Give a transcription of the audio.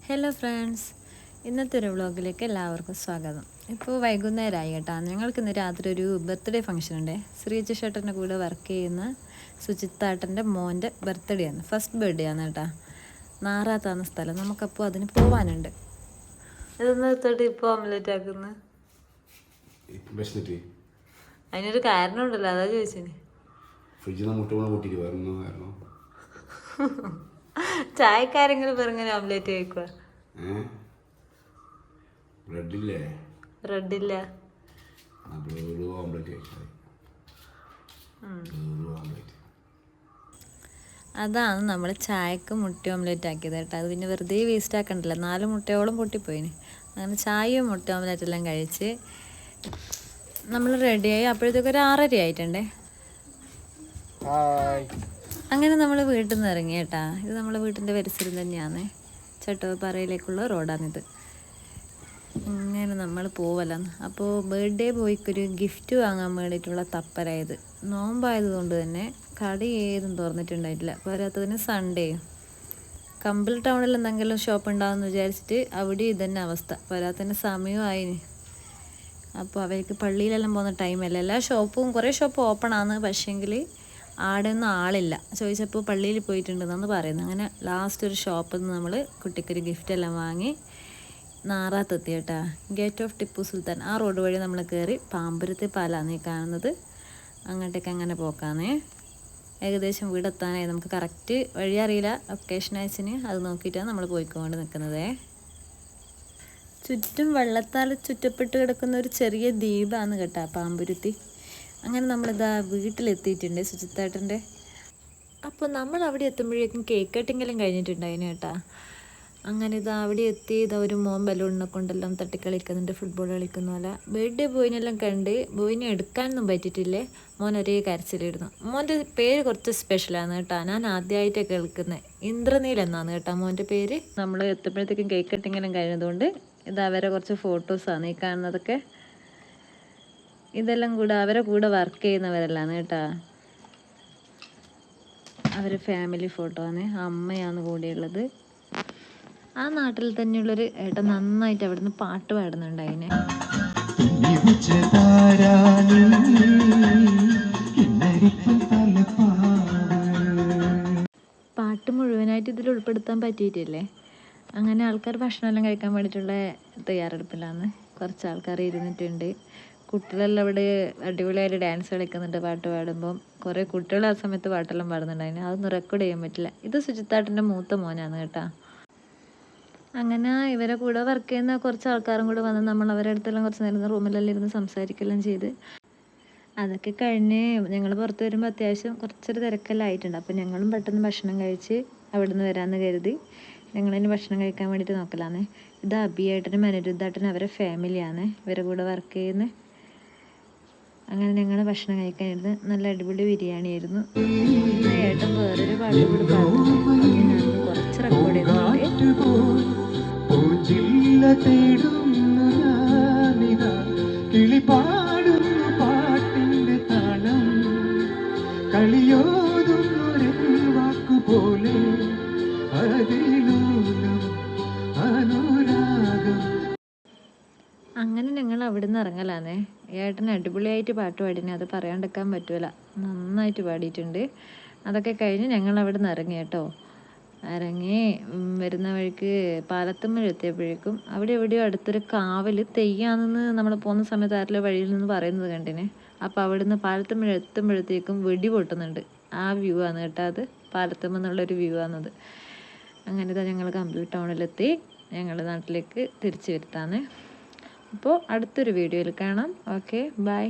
Hello friends, ഇന്നത്തെ ഒരു വ്ളോഗിലേക്ക് എല്ലാവർക്കും സ്വാഗതം. ഇപ്പോൾ വൈകുന്നേരമായി കേട്ടോ. ഞങ്ങൾക്കിന്ന് രാത്രി ഒരു ബർത്ത്ഡേ ഫംഗ്ഷൻ ഉണ്ട്. ശ്രീജ ഷട്ടറിൻ്റെ കൂടെ വർക്ക് ചെയ്യുന്ന സുചിത്താട്ടൻ്റെ മോൻ്റെ ബർത്ത്ഡേ ആണ്, ഫസ്റ്റ് ബർത്ത്ഡേ ആണ് കേട്ടോ. നാറാത്താണ് സ്ഥലം, നമുക്കപ്പോൾ അതിന് പോവാനുണ്ട്. ഇതൊന്നും ഇപ്പോൾ ഓംലെറ്റ് ആക്കുന്നത് അതിനൊരു കാരണം ഉണ്ടല്ലോ, അതാ ചോദിച്ചത്. ചായക്കാരെങ്കിലും പറഞ്ഞ ഓംലെറ്റ് കഴിക്കുക. ബ്രെഡില്ല. അതാണ് നമ്മൾ ചായക്ക് മുട്ട ഓംലെറ്റ് ആക്കിയത് കേട്ടോ. അത് പിന്നെ വെറുതെ വേസ്റ്റ് ആക്കണ്ടല്ലോ, 4 മുട്ടയോളം പൊട്ടിപ്പോയിന്. അങ്ങനെ ചായയും മുട്ട ഓംലെറ്റ് എല്ലാം കഴിച്ച് നമ്മൾ റെഡിയായി. അപ്പോഴത്തേക്ക് ഒരു 6:30 ആയിട്ടുണ്ടേ. അങ്ങനെ നമ്മൾ വീട്ടിൽ നിന്ന് ഇറങ്ങി കേട്ടാ. ഇത് നമ്മളെ വീട്ടിൻ്റെ പരിസരം തന്നെയാണ്, ചട്ടോപ്പാറയിലേക്കുള്ള റോഡാണിത്. അങ്ങനെ നമ്മൾ പോവലാണ്. അപ്പോൾ ബർത്ത്ഡേ ബോയ്ക്കൊരു ഗിഫ്റ്റ് വാങ്ങാൻ വേണ്ടിയിട്ടുള്ള തപ്പലായത്. നോമ്പായതുകൊണ്ട് തന്നെ കട ഏതും തുറന്നിട്ടുണ്ടായിട്ടില്ല. പോരാത്തതിന് സൺഡേയും. കമ്പിൾ ടൗണിൽ എന്തെങ്കിലും ഷോപ്പ് ഉണ്ടാകുമെന്ന് വിചാരിച്ചിട്ട് അവിടെ ഇതന്നെ അവസ്ഥ. പോരാത്തതിന് സമയമായിന്. അപ്പോൾ അവർക്ക് പള്ളിയിലെല്ലാം പോകുന്ന ടൈമല്ല. എല്ലാ ഷോപ്പും കുറേ ഷോപ്പ് ഓപ്പൺ ആണ്, പക്ഷേങ്കിൽ ആടെ ഒന്നും ആളില്ല. ചോദിച്ചപ്പോൾ പള്ളിയിൽ പോയിട്ടുണ്ടെന്നാണ് പറയുന്നത്. അങ്ങനെ ലാസ്റ്റ് ഒരു ഷോപ്പിൽ നിന്ന് നമ്മൾ കുട്ടിക്കൊരു ഗിഫ്റ്റ് എല്ലാം വാങ്ങി നാറാത്തെത്തി കേട്ടാ. ഗേറ്റ് ഓഫ് ടിപ്പു സുൽത്താൻ ആ റോഡ് വഴി നമ്മൾ കയറി പാമ്പുരത്തെ പാലാണ് ഈ കാണുന്നത്. അങ്ങോട്ടേക്ക് അങ്ങനെ പോക്കാന്നേ. ഏകദേശം വീടെത്താനായി. നമുക്ക് കറക്റ്റ് വഴി അറിയില്ല, ലൊക്കേഷൻ അയച്ചിന് അത് നോക്കിയിട്ടാണ് നമ്മൾ പോയിക്കൊണ്ട് നിൽക്കുന്നത്. ചുറ്റും വെള്ളത്താൽ ചുറ്റപ്പെട്ട് കിടക്കുന്ന ഒരു ചെറിയ ദ്വീപാണ് കേട്ടാ പാമ്പുരുത്തി. അങ്ങനെ നമ്മളിതാ വീട്ടിലെത്തിയിട്ടുണ്ട് സുചിത്താട്ടൻ്റെ. അപ്പോൾ നമ്മൾ അവിടെ എത്തുമ്പോഴേക്കും കേക്ക് കട്ടിങ്ങെല്ലാം കഴിഞ്ഞിട്ടുണ്ടായിന് കേട്ടാ. അങ്ങനെ ഇതാ അവിടെ എത്തി. ഇതാ ഒരു മോൻ ബലൂണിനെ കൊണ്ടെല്ലാം തട്ടിക്കളിക്കുന്നുണ്ട്, ഫുട്ബോൾ കളിക്കുന്ന പോലെ. ബർത്ത്ഡേ ബോയിനെല്ലാം കണ്ട് ബോയിനെ എടുക്കാനൊന്നും പറ്റിയിട്ടില്ലേ. മോൻ ഒരേ കരച്ചിലിടുന്നു. മോൻ്റെ പേര് കുറച്ച് സ്പെഷ്യലാണ് കേട്ടോ. ഞാൻ ആദ്യമായിട്ടാണ് കേൾക്കുന്നത്. ഇന്ദ്രനീൽ എന്നാണ് കേട്ടോ മോൻ്റെ പേര്. നമ്മൾ എത്തുമ്പോഴത്തേക്കും കേക്ക് കട്ടിങ്ങെല്ലാം കഴിഞ്ഞതുകൊണ്ട് ഇത് അവരെ കുറച്ച് ഫോട്ടോസാണ് ഈ കാണുന്നതൊക്കെ. ഇതെല്ലാം കൂടെ അവരെ കൂടെ വർക്ക് ചെയ്യുന്നവരെല്ലാം കേട്ടാ. അവർ ഫാമിലി ഫോട്ടോ ആണ്. അമ്മയാണ് കൂടെയുള്ളത്. ആ നാട്ടിൽ തന്നെയുള്ളൊരു ഏട്ടൻ നന്നായിട്ട് അവിടുന്ന് പാട്ട് പാടുന്നുണ്ട്. അതിനെ പാട്ട് മുഴുവനായിട്ട് ഇതിൽ ഉൾപ്പെടുത്താൻ പറ്റിയിട്ടില്ലേ. അങ്ങനെ ആൾക്കാർ ഭക്ഷണമെല്ലാം കഴിക്കാൻ വേണ്ടിയിട്ടുള്ള തയ്യാറെടുപ്പിലാണ്. കുറച്ച് ആൾക്കാർ ഇരുന്നിട്ടുണ്ട്. കുട്ടികളെല്ലാം അവിടെ അടിപൊളിയായിട്ട് ഡാൻസ് കളിക്കുന്നുണ്ട് പാട്ട് പാടുമ്പം. കുറേ കുട്ടികൾ ആ സമയത്ത് പാട്ടെല്ലാം പാടുന്നുണ്ടായിരുന്നു. അതൊന്നും റെക്കോർഡ് ചെയ്യാൻ പറ്റില്ല. ഇത് സുചിത്താട്ടൻ്റെ മൂത്ത മോനാണ് കേട്ടോ. അങ്ങനെ ഇവരെ കൂടെ വർക്ക് ചെയ്യുന്ന കുറച്ച് ആൾക്കാരും കൂടെ വന്ന് നമ്മൾ അവരുടെ അടുത്തെല്ലാം കുറച്ച് നേരം റൂമിലെല്ലാം ഇരുന്ന് സംസാരിക്കുകയെല്ലാം ചെയ്ത് അതൊക്കെ കഴിഞ്ഞ് ഞങ്ങൾ പുറത്ത് വരുമ്പോൾ അത്യാവശ്യം കുറച്ചൊരു തിരക്കെല്ലാം ആയിട്ടുണ്ട്. അപ്പോൾ ഞങ്ങളും പെട്ടെന്ന് ഭക്ഷണം കഴിച്ച് അവിടെ നിന്ന് വരാമെന്ന് കരുതി ഞങ്ങളിനി ഭക്ഷണം കഴിക്കാൻ വേണ്ടിയിട്ട് നോക്കലാന്നേ. ഇത് അബിയേട്ടനും അനിരുദ്ധാട്ടനും അവരെ ഫാമിലിയാണ്, ഇവരെ കൂടെ വർക്ക് ചെയ്യുന്നത്. അങ്ങനെ ഞങ്ങൾ ഭക്ഷണം കഴിക്കാനിരുന്ന്. നല്ല അടിപൊളി ബിരിയാണി ആയിരുന്നു. ഏട്ടൻ വേറൊരു പാട്ട് കൂടി പാടുന്നുണ്ട്, ഞാൻ കുറച്ച് റെക്കോർഡ് ചെയ്തിട്ടുണ്ട്. അങ്ങനെ ഞങ്ങൾ അവിടെ നിന്ന് ഇറങ്ങലാന്നേ. ഏട്ടൻ അടിപൊളിയായിട്ട് പാട്ട് പാടിനെ, അത് പറയാണ്ടിരിക്കാൻ പറ്റൂല. നന്നായിട്ട് പാടിയിട്ടുണ്ട്. അതൊക്കെ കഴിഞ്ഞ് ഞങ്ങൾ അവിടെ നിന്ന് ഇറങ്ങി കേട്ടോ. ഇറങ്ങി വരുന്ന വഴിക്ക് പാലത്തുമ്മൽ എത്തിയപ്പോഴേക്കും അവിടെ എവിടെയോ അടുത്തൊരു കാവൽ തെയ്യാണെന്ന് നമ്മൾ പോകുന്ന സമയത്ത് ആരെല്ലാം വഴിയിൽ നിന്ന് പറയുന്നത് കണ്ടിനെ. അപ്പോൾ അവിടുന്ന് പാലത്തുമ്മൽ എത്തുമ്പോഴത്തേക്കും വെടി പൊട്ടുന്നുണ്ട്. ആ വ്യൂ ആണ് കേട്ടോ, അത് പാലത്തുമ്മ എന്നുള്ളൊരു വ്യൂ ആണത്. അങ്ങനെ ഇതാ ഞങ്ങൾ കമ്പിൾ ടൗണിലെത്തി. ഞങ്ങളുടെ നാട്ടിലേക്ക് തിരിച്ചു വരുത്താന്ന്. അപ്പോൾ അടുത്തൊരു വീഡിയോയിൽ കാണാം. Okay, by.